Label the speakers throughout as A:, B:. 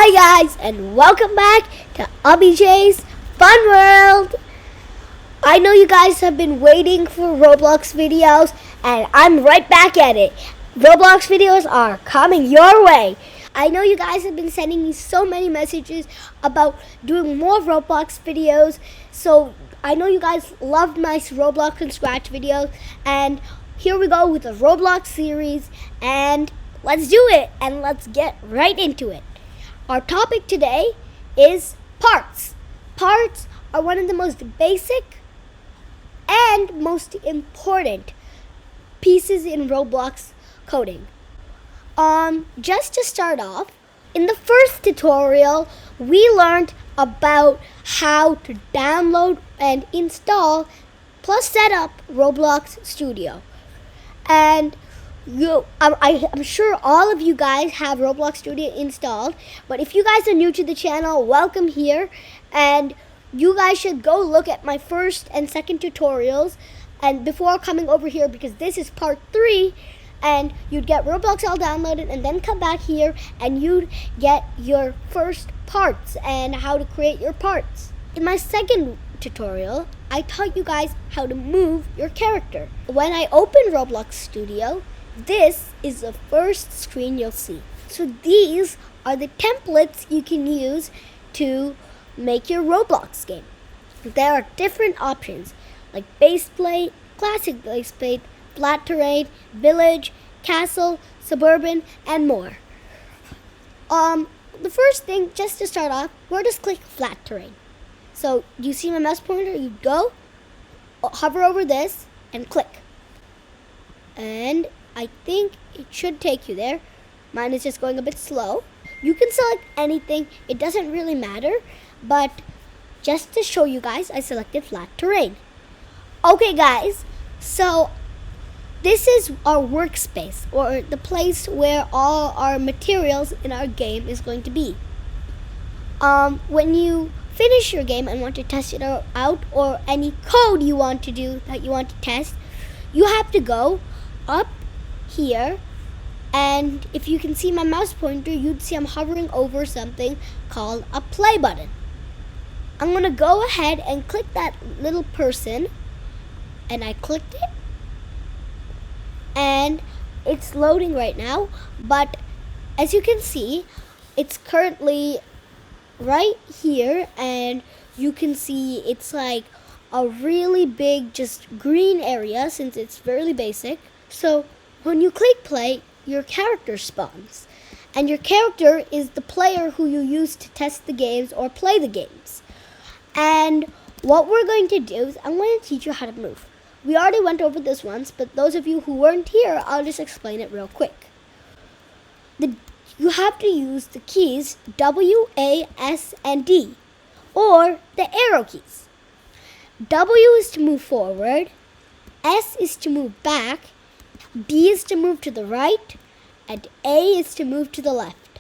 A: Hi guys, and welcome back to Abhijay's Fun World. I know you guys have been waiting for Roblox videos, and I'm right back at it. Roblox videos are coming your way. I know you guys have been sending me so many messages about doing more Roblox videos, so I know you guys loved my Roblox from scratch videos, and here we go with the Roblox series, and let's do it, and let's get right into it. Our topic today is parts. Parts are one of the most basic and most important pieces in Roblox coding. Just to start off, in the first tutorial, we learned about how to download and install plus set up Roblox Studio. And I'm sure all of you guys have Roblox Studio installed, but if you guys are new to the channel, welcome here, and you guys should go look at my first and second tutorials and before coming over here, because this is part 3, and you'd get Roblox all downloaded and then come back here and you'd get your first parts and how to create your parts. In my second tutorial, I taught you guys how to move your character. When I open Roblox Studio, this is the first screen you'll see. So these are the templates you can use to make your Roblox game. There are different options like base plate, classic base plate, flat terrain, village, castle, suburban, and more. The first thing, just to start off, we'll just click flat terrain. So you see my mouse pointer, you go, hover over this, and click. And I think it should take you there. Mine is just going a bit slow. You can select anything, it doesn't really matter, but just to show you guys, I selected flat terrain. Okay guys, so this is our workspace, or the place where all our materials in our game is going to be. When you finish your game and want to test it out, or any code you want to do that you want to test, you have to go up here, and if you can see my mouse pointer, you'd see I'm hovering over something called a play button. I'm going to go ahead and click that little person, and I clicked it, and it's loading right now, but as you can see, it's currently right here, and you can see it's like a really big just green area since it's very basic. So when you click play, your character spawns, and your character is the player who you use to test the games or play the games. And what we're going to do is I'm going to teach you how to move. We already went over this once, but those of you who weren't here, I'll just explain it real quick. You have to use the keys W, A, S, and D, or the arrow keys. W is to move forward, S is to move back, B is to move to the right, and A is to move to the left.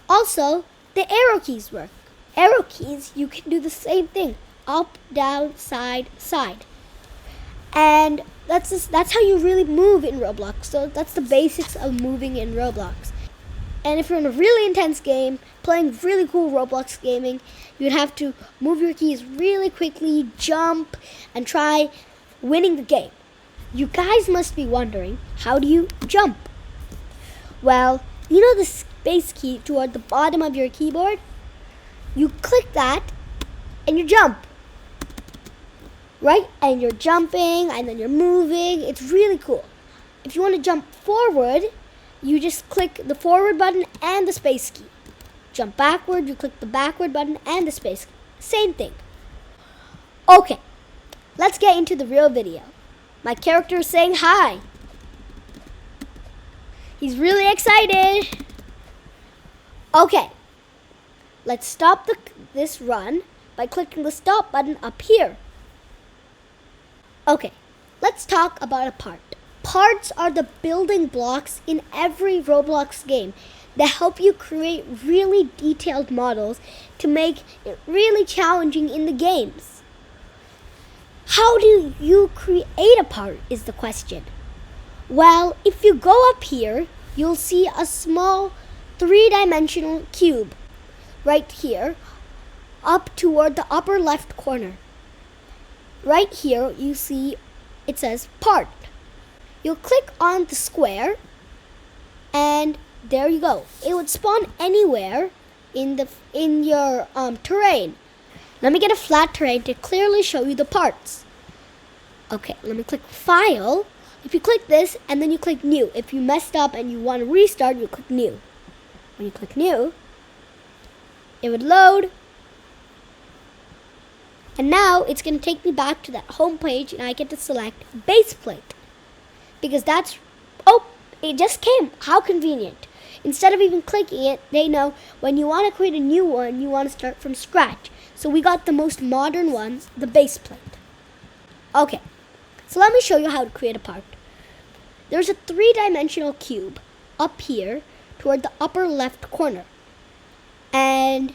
A: Also, the arrow keys work. Arrow keys, you can do the same thing, up, down, side, side. And that's how you really move in Roblox. So that's the basics of moving in Roblox. And if you're in a really intense game, playing really cool Roblox gaming, you'd have to move your keys really quickly, jump, and try winning the game. You guys must be wondering, how do you jump? Well, you know the space key toward the bottom of your keyboard? You click that, and you jump. Right? And you're jumping, and then you're moving. It's really cool. If you want to jump forward, you just click the forward button and the space key. Jump backward, you click the backward button and the space key. Same thing. Okay, let's get into the real video. My character is saying hi. He's really excited. Okay, let's stop this run by clicking the stop button up here. Okay, let's talk about a part. Parts are the building blocks in every Roblox game that help you create really detailed models to make it really challenging in the games. How do you create a part is the question. Well, if you go up here, you'll see a small 3-dimensional cube. right here, up toward the upper left corner. Right here, you see it says part. You'll click on the square, and there you go. It would spawn anywhere in your terrain. Let me get a flat terrain to clearly show you the parts. Okay, let me click File. If you click this and then you click New, if you messed up and you want to restart, you click New. When you click New, it would load. And now it's going to take me back to that home page, and I get to select base plate. Because it just came. How convenient. Instead of even clicking it, they know when you want to create a new one, you want to start from scratch. So we got the most modern one, the base plate. Okay, so let me show you how to create a part. There's a 3-dimensional cube up here toward the upper left corner. And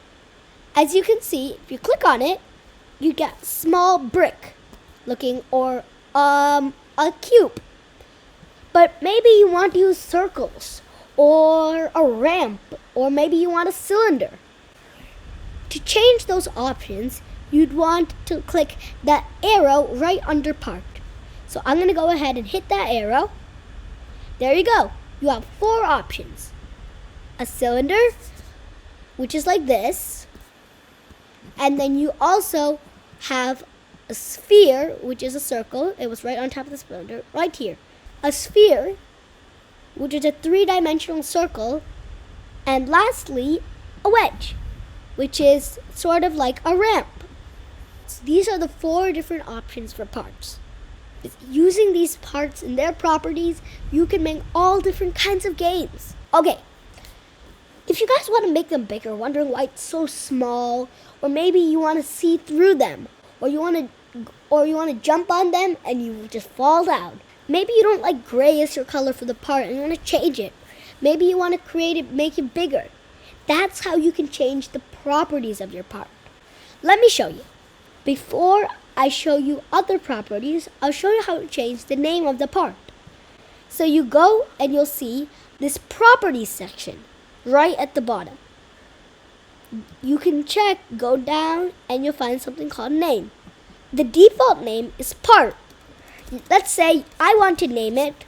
A: as you can see, if you click on it, you get small brick looking or a cube. But maybe you want to use circles or a ramp, or maybe you want a cylinder. To change those options, you'd want to click that arrow right under part. So I'm going to go ahead and hit that arrow. There you go. You have 4 options. A cylinder, which is like this. And then you also have a sphere, which is a circle. It was right on top of the cylinder, right here. A sphere, which is a 3-dimensional circle. And lastly, a wedge, which is sort of like a ramp. So these are the 4 different options for parts. Using these parts and their properties, you can make all different kinds of games. Okay, if you guys want to make them bigger, wondering why it's so small, or maybe you want to see through them, or you want to jump on them and you just fall down. Maybe you don't like gray as your color for the part and you want to change it. Maybe you want to create it, make it bigger. That's how you can change the properties of your part. Let me show you. Before I show you other properties, I'll show you how to change the name of the part. So you go and you'll see this properties section right at the bottom. You can check, go down, and you'll find something called name. The default name is part. Let's say I want to name it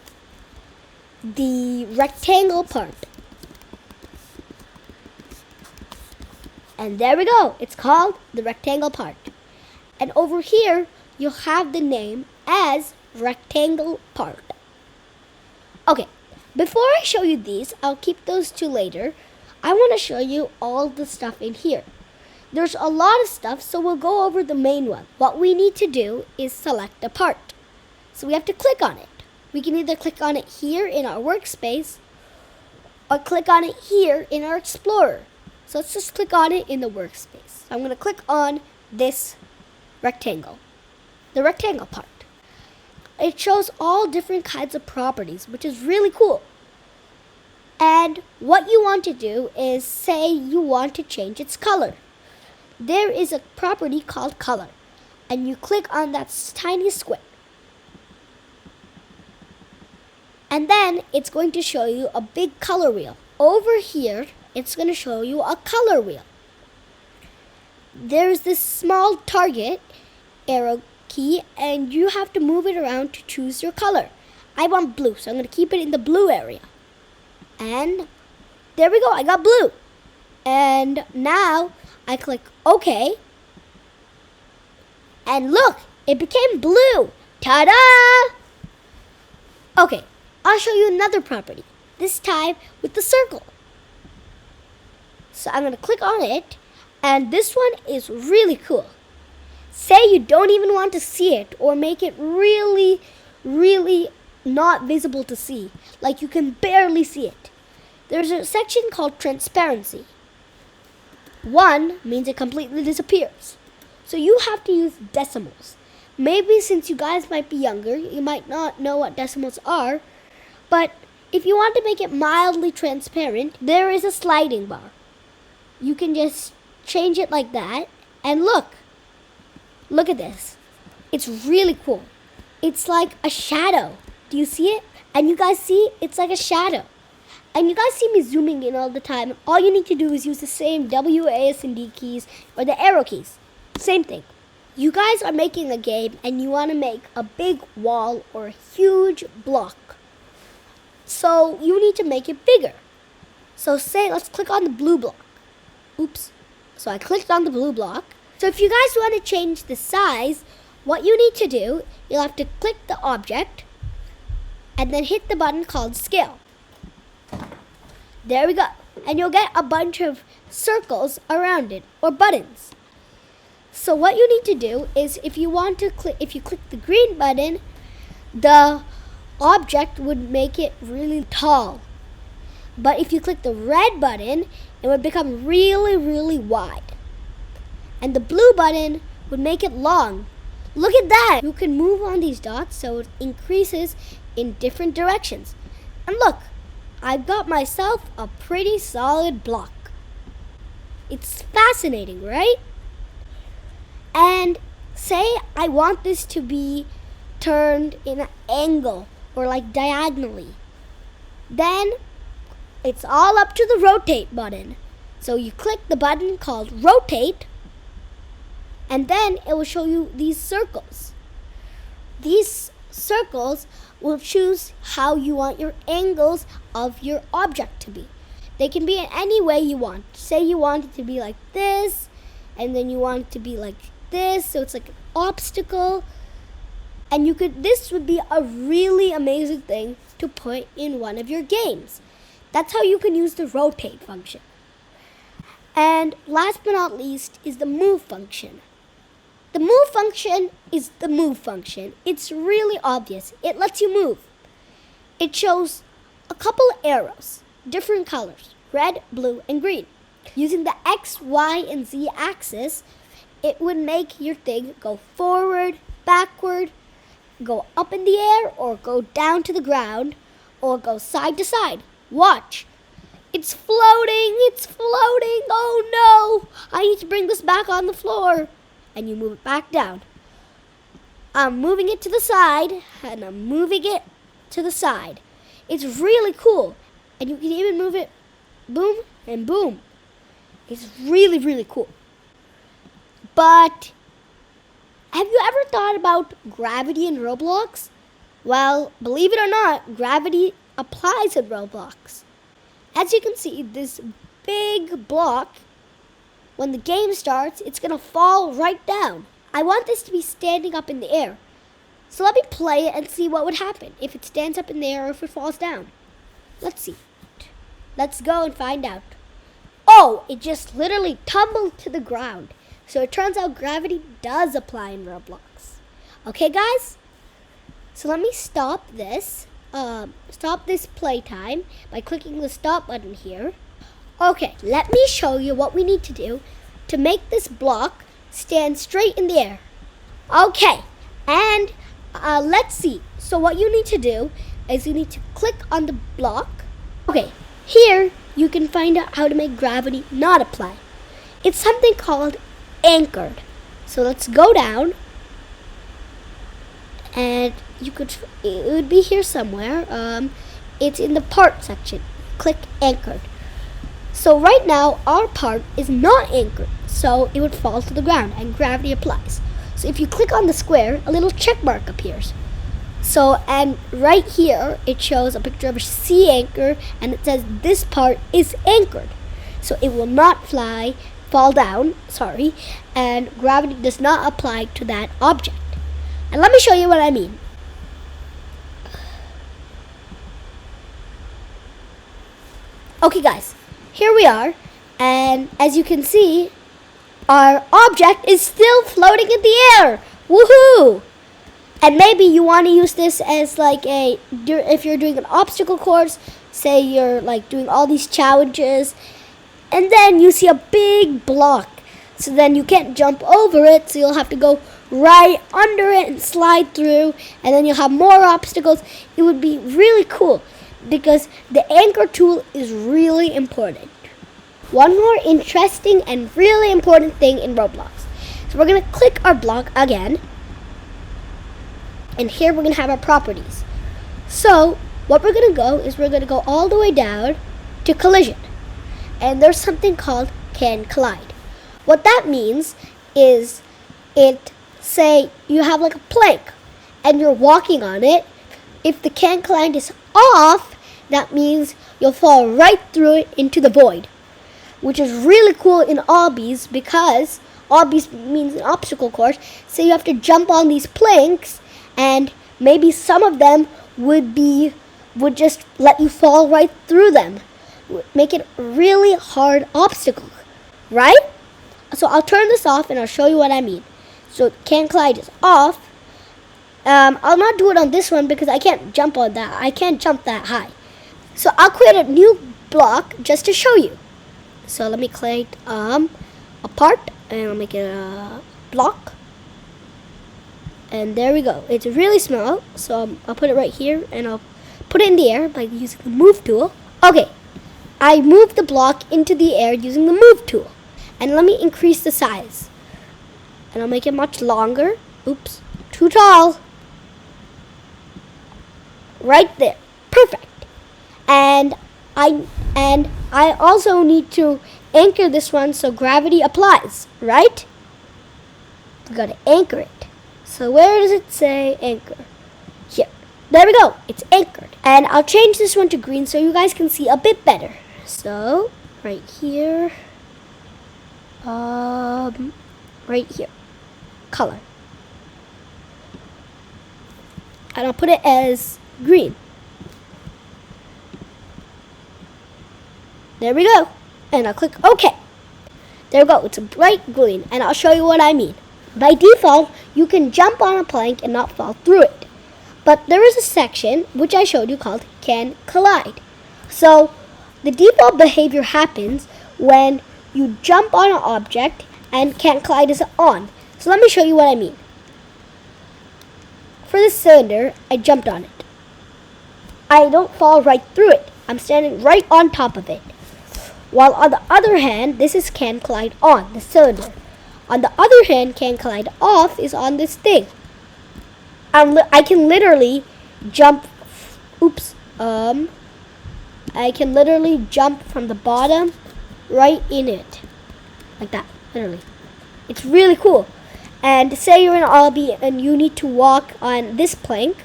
A: the rectangle part. And there we go. It's called the rectangle part. And over here, you'll have the name as rectangle part. Okay, before I show you these, I'll keep those to later. I want to show you all the stuff in here. There's a lot of stuff, so we'll go over the main one. What we need to do is select a part. So we have to click on it. We can either click on it here in our workspace or click on it here in our Explorer. So let's just click on it in the workspace. I'm going to click on this rectangle, the rectangle part. It shows all different kinds of properties, which is really cool. And what you want to do is say you want to change its color. There is a property called color, and you click on that tiny square. And then it's going to show you a big color wheel. Over here, it's going to show you a color wheel. There's this small target arrow key, and you have to move it around to choose your color. I want blue, so I'm going to keep it in the blue area. And there we go, I got blue. And now I click OK. And look, it became blue. Ta-da! Okay, I'll show you another property, this time with the circle. So I'm going to click on it, and this one is really cool. Say you don't even want to see it or make it really, really not visible to see, like you can barely see it. There's a section called transparency. 1 means it completely disappears. So you have to use decimals. Maybe since you guys might be younger, you might not know what decimals are, but if you want to make it mildly transparent, there is a sliding bar. You can just change it like that, and look at this. It's really cool. It's like a shadow. Do you see it? And you guys see, it's like a shadow. And you guys see me zooming in all the time. All you need to do is use the same W, A, S, and D keys or the arrow keys. Same thing. You guys are making a game and you want to make a big wall or a huge block. So you need to make it bigger. So say, let's click on the blue block. Oops. So I clicked on the blue block. So if you guys want to change the size, what you need to do, you'll have to click the object and then hit the button called scale. There we go. And you'll get a bunch of circles around it or buttons. So what you need to do is if you click the green button, the object would make it really tall. But if you click the red button, it would become really, really wide. And the blue button would make it long. Look at that! You can move on these dots so it increases in different directions. And look, I've got myself a pretty solid block. It's fascinating, right? And say I want this to be turned in an angle or like diagonally. Then it's all up to the rotate button. So you click the button called rotate and then it will show you these circles. These circles will choose how you want your angles of your object to be. They can be in any way you want. Say you want it to be like this, and then you want it to be like this, so it's like an obstacle. And this would be a really amazing thing to put in one of your games. That's how you can use the rotate function. And last but not least is the move function. The move function is the move function. It's really obvious. It lets you move. It shows a couple of arrows, different colors, red, blue, and green. Using the X, Y, and Z axis, it would make your thing go forward, backward, go up in the air, or go down to the ground, or go side to side. Watch. It's floating. It's floating. Oh no. I need to bring this back on the floor. And you move it back down. I'm moving it to the side, and I'm moving it to the side. It's really cool. And you can even move it boom and boom. It's really, really cool. But have you ever thought about gravity in Roblox? Well, believe it or not, gravity applies in Roblox. As you can see, this big block, when the game starts, it's going to fall right down. I want this to be standing up in the air. So let me play it and see what would happen if it stands up in the air or if it falls down. Let's see. Let's go and find out. Oh, it just literally tumbled to the ground. So it turns out gravity does apply in Roblox. Okay, guys? So let me stop this playtime by clicking the stop button here. Okay, let me show you what we need to do to make this block stand straight in the air. Okay, and let's see. So what you need to do is you need to click on the block. Okay, here you can find out how to make gravity not apply. It's something called anchored. So let's go down, and it would be here somewhere. It's in the part section. Click anchored. So right now, our part is not anchored, so it would fall to the ground and gravity applies. So if you click on the square, a little check mark appears. So, and right here, it shows a picture of a sea anchor, and it says this part is anchored. So it will not fall down, and gravity does not apply to that object. And let me show you what I mean. Okay guys, here we are, and as you can see, our object is still floating in the air. Woohoo! And maybe you want to use this as if you're doing an obstacle course, say you're like doing all these challenges, and then you see a big block. So then you can't jump over it, so you'll have to go right under it and slide through, and then you'll have more obstacles. It would be really cool because the anchor tool is really important. One more interesting and really important thing in Roblox. So we're going to click our block again, and here we're going to have our properties. So what we're going to go is we're going to go all the way down to collision. And there's something called can collide. What that means is say you have like a plank and you're walking on it. If the can collide is off, that means you'll fall right through it into the void, which is really cool in obbies because obbies means an obstacle course. So you have to jump on these planks, and maybe some of them would just let you fall right through them. Make it a really hard obstacle, right? So I'll turn this off and I'll show you what I mean. So can collide is off. I'll not do it on this one because I can't jump on that. I can't jump that high. So I'll create a new block just to show you. So let me create a part and I'll make it a block. And there we go. It's really small. So I'll put it right here and I'll put it in the air by using the move tool. Okay. I moved the block into the air using the move tool. And let me increase the size. And I'll make it much longer. Oops. Too tall. Right there. Perfect. And I also need to anchor this one so gravity applies, right? We gotta anchor it. So where does it say anchor? Here. There we go. It's anchored. And I'll change this one to green so you guys can see a bit better. So right here. Right here. Color. And I'll put it as green. There we go. And I'll click OK. There we go. It's a bright green. And I'll show you what I mean. By default, you can jump on a plank and not fall through it. But there is a section, which I showed you, called can collide. So the default behavior happens when you jump on an object and can collide is on. So let me show you what I mean. For this cylinder, I jumped on it. I don't fall right through it. I'm standing right on top of it. While on the other hand, this is can collide on, the cylinder. On the other hand, can collide off is on this thing. I can literally jump, I can literally jump from the bottom right in it. Like that, literally. It's really cool. And say you're in an obby and you need to walk on this plank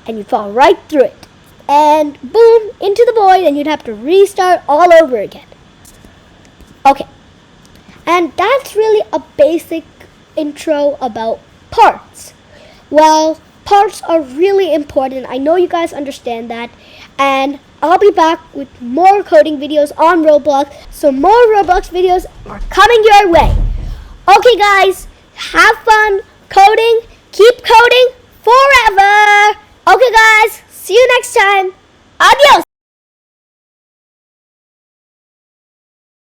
A: and you fall right through it. And boom, into the void, and you'd have to restart all over again. Okay. And that's really a basic intro about parts. Well, parts are really important. I know you guys understand that. And I'll be back with more coding videos on Roblox. So more Roblox videos are coming your way. Okay, guys, have fun coding. Keep coding forever. Okay, guys, see you next time. Adios.